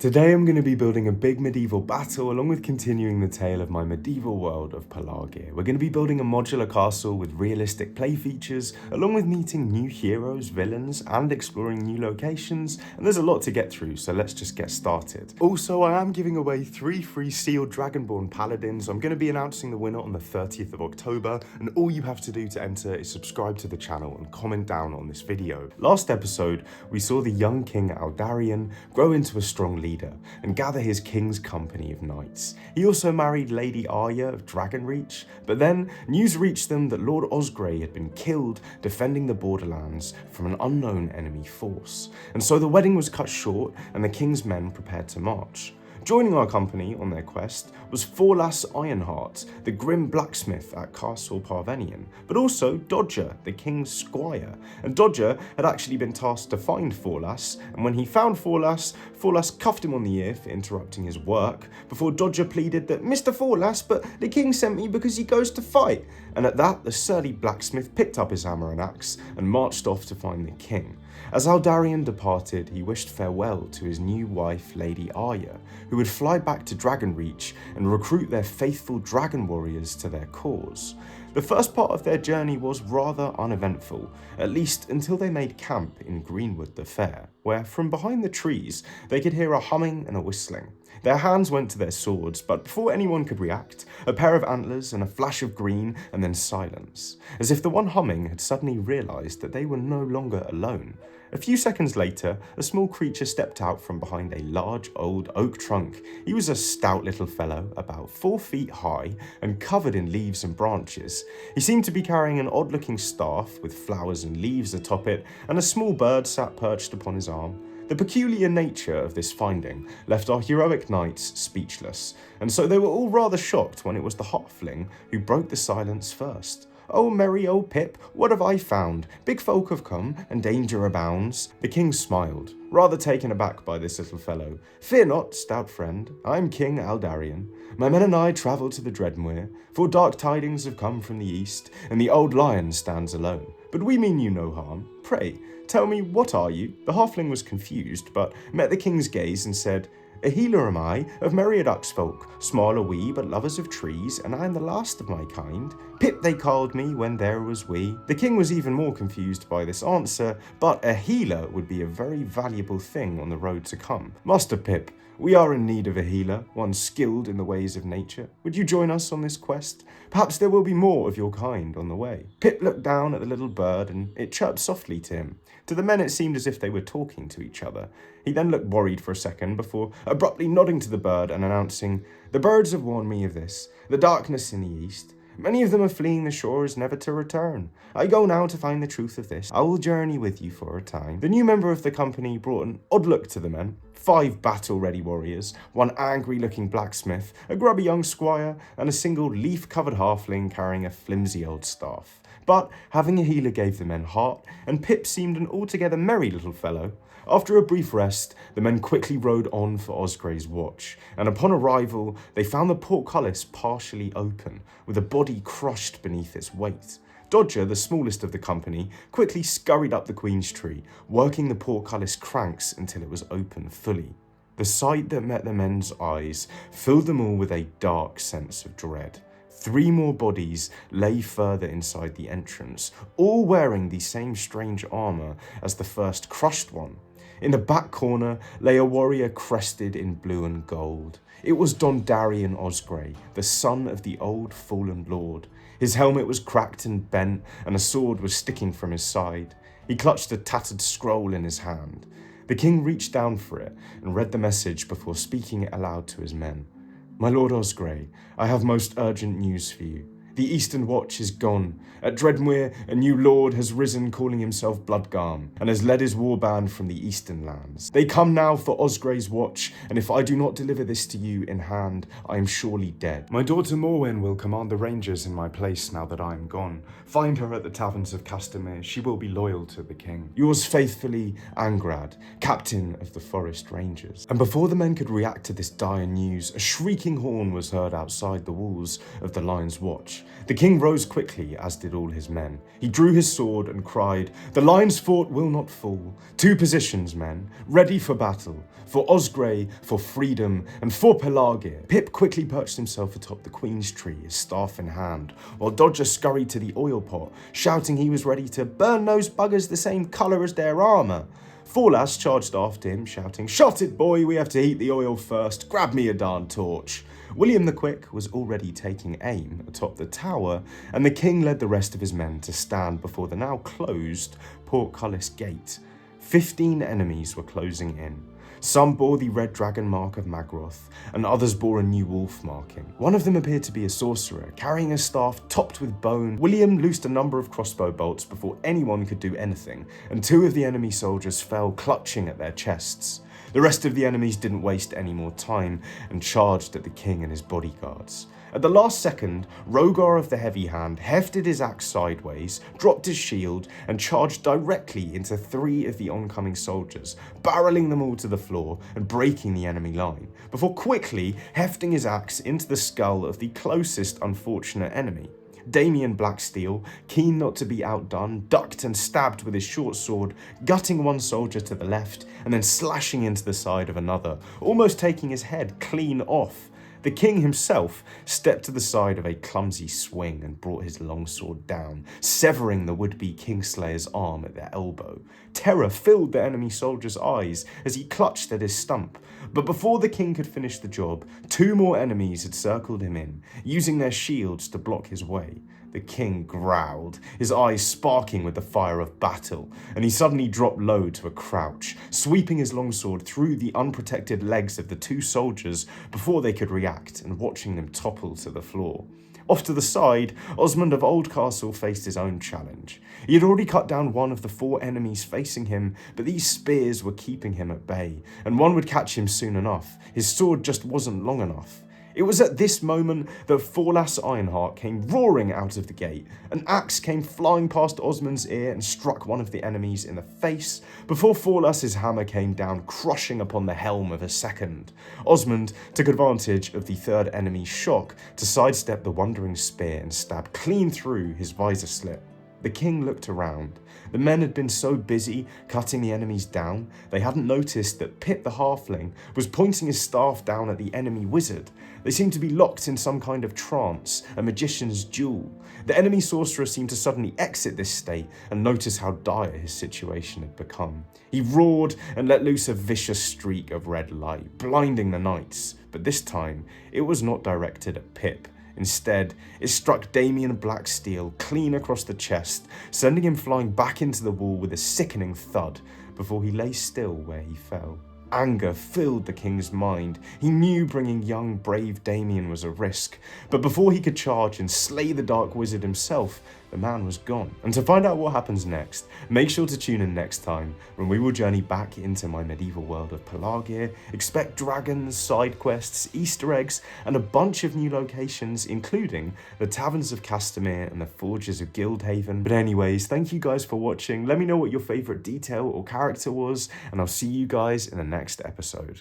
Today I'm going to be building a big medieval battle along with continuing the tale of my medieval world of Pelargir. We're going to be building a modular castle with realistic play features, along with meeting new heroes, villains, and exploring new locations, and there's a lot to get through, so let's just get started. Also, I am giving away 3 free sealed Dragonborn paladins. I'm going to be announcing the winner on the 30th of October, and all you have to do to enter is subscribe to the channel and comment down on this video. Last episode, we saw the young King Aldarion grow into a strong leader and gather his king's company of knights. He also married Lady Arya of Dragonreach, but then news reached them that Lord Osgrey had been killed defending the borderlands from an unknown enemy force, and so the wedding was cut short and the king's men prepared to march. Joining our company on their quest was Forlas Ironheart, the grim blacksmith at Castle Parvenian, but also Dodger, the king's squire. And Dodger had actually been tasked to find Forlas, and when he found Forlas, Forlas cuffed him on the ear for interrupting his work, before Dodger pleaded that, "Mr. Forlas, but the king sent me because he goes to fight." And at that, the surly blacksmith picked up his hammer and axe and marched off to find the king. As Aldarion departed, he wished farewell to his new wife, Lady Arya, who would fly back to Dragonreach and recruit their faithful dragon warriors to their cause. The first part of their journey was rather uneventful, at least until they made camp in Greenwood the Fair, where from behind the trees they could hear a humming and a whistling. Their hands went to their swords, but before anyone could react, a pair of antlers and a flash of green and then silence, as if the one humming had suddenly realised that they were no longer alone. A few seconds later, a small creature stepped out from behind a large old oak trunk. He was a stout little fellow, about 4 feet high and covered in leaves and branches. He seemed to be carrying an odd-looking staff with flowers and leaves atop it, and a small bird sat perched upon his arm. The peculiar nature of this finding left our heroic knights speechless, and so they were all rather shocked when it was the halfling who broke the silence first. "Oh, merry old Pip, what have I found? Big folk have come, and danger abounds." The king smiled, rather taken aback by this little fellow. "Fear not, stout friend, I am King Aldarion. My men and I travel to the Dreadmuir, for dark tidings have come from the east, and the old lion stands alone. But we mean you no harm. Pray, tell me, what are you?" The halfling was confused, but met the king's gaze and said, "A healer am I, of Meriadoc's folk, small are we, but lovers of trees, and I am the last of my kind. Pip they called me when there was we." The king was even more confused by this answer, but a healer would be a very valuable thing on the road to come. "Master Pip, we are in need of a healer, one skilled in the ways of nature. Would you join us on this quest? Perhaps there will be more of your kind on the way." Pip looked down at the little bird and it chirped softly to him. To the men it seemed as if they were talking to each other. He then looked worried for a second before abruptly nodding to the bird and announcing, "The birds have warned me of this, the darkness in the east. Many of them are fleeing the shores never to return. I go now to find the truth of this. I will journey with you for a time." The new member of the company brought an odd look to the men. 5 battle-ready warriors, 1 angry-looking blacksmith, a grubby young squire, and a single leaf-covered halfling carrying a flimsy old staff. But having a healer gave the men heart, and Pip seemed an altogether merry little fellow. After a brief rest, the men quickly rode on for OSGREY'S Watch, and upon arrival, they found the portcullis partially open, with a body crushed beneath its weight. Dodger, the smallest of the company, quickly scurried up the Queen's Tree, working the portcullis cranks until it was open fully. The sight that met the men's eyes filled them all with a dark sense of dread. 3 more bodies lay further inside the entrance, all wearing the same strange armour as the first crushed one. In the back corner lay a warrior crested in blue and gold. It was Dondarrion Osgrey, the son of the old fallen lord. His helmet was cracked and bent, and a sword was sticking from his side. He clutched a tattered scroll in his hand. The king reached down for it and read the message before speaking it aloud to his men. "My lord Osgrey, I have most urgent news for you. The Eastern Watch is gone. At Dreadmuir, a new lord has risen calling himself Bloodgarm, and has led his warband from the eastern lands. They come now for OSGREY'S Watch, and if I do not deliver this to you in hand, I am surely dead. My daughter Morwen will command the rangers in my place now that I am gone. Find her at the taverns of Castamere. She will be loyal to the king. Yours faithfully, Angrad, captain of the Forest Rangers." And before the men could react to this dire news, a shrieking horn was heard outside the walls of the Lion's Watch. The king rose quickly, as did all his men. He drew his sword and cried, "The lion's fort will not fall. 2 positions, men, ready for battle. For Osgrey, for freedom, and for Pelargir." Pip quickly perched himself atop the queen's tree, his staff in hand, while Dodger scurried to the oil pot, shouting he was ready to burn those buggers the same colour as their armour. Forlas charged after him, shouting, "Shot it, boy, we have to heat the oil first. Grab me a darn torch." William the Quick was already taking aim atop the tower, and the king led the rest of his men to stand before the now closed portcullis gate. 15 enemies were closing in. Some bore the red dragon mark of Magroth, and others bore a new wolf marking. One of them appeared to be a sorcerer, carrying a staff topped with bone. William loosed a number of crossbow bolts before anyone could do anything, and 2 of the enemy soldiers fell clutching at their chests. The rest of the enemies didn't waste any more time and charged at the king and his bodyguards. At the last second, Rogar of the Heavy Hand hefted his axe sideways, dropped his shield, and charged directly into 3 of the oncoming soldiers, barreling them all to the floor and breaking the enemy line, before quickly hefting his axe into the skull of the closest unfortunate enemy. Damien Blacksteel, keen not to be outdone, ducked and stabbed with his short sword, gutting one soldier to the left and then slashing into the side of another, almost taking his head clean off. The king himself stepped to the side of a clumsy swing and brought his longsword down, severing the would-be Kingslayer's arm at their elbow. Terror filled the enemy soldier's eyes as he clutched at his stump, but before the king could finish the job, 2 more enemies had circled him in, using their shields to block his way. The king growled, his eyes sparking with the fire of battle, and he suddenly dropped low to a crouch, sweeping his longsword through the unprotected legs of the 2 soldiers before they could react, and watching them topple to the floor. Off to the side, Osmond of Oldcastle faced his own challenge. He had already cut down one of the 4 enemies facing him, but these spears were keeping him at bay, and one would catch him soon enough. His sword just wasn't long enough. It was at this moment that Forlas Ironheart came roaring out of the gate. An axe came flying past Osmond's ear and struck one of the enemies in the face, before Forlas's hammer came down, crushing upon the helm of a second. Osmond took advantage of the 3rd enemy's shock to sidestep the wandering spear and stab clean through his visor slit. The king looked around. The men had been so busy cutting the enemies down, they hadn't noticed that Pip the halfling was pointing his staff down at the enemy wizard. They seemed to be locked in some kind of trance, a magician's duel. The enemy sorcerer seemed to suddenly exit this state and notice how dire his situation had become. He roared and let loose a vicious streak of red light, blinding the knights, but this time it was not directed at Pip. Instead, it struck Damien Blacksteel clean across the chest, sending him flying back into the wall with a sickening thud before he lay still where he fell. Anger filled the king's mind. He knew bringing young, brave Damien was a risk, but before he could charge and slay the Dark Wizard himself, the man was gone. And to find out what happens next, make sure to tune in next time when we will journey back into my medieval world of Pelargir. Expect dragons, side quests, Easter eggs, and a bunch of new locations, including the Taverns of Castamere and the Forges of Guildhaven. But anyways, thank you guys for watching. Let me know what your favourite detail or character was, and I'll see you guys in the next episode.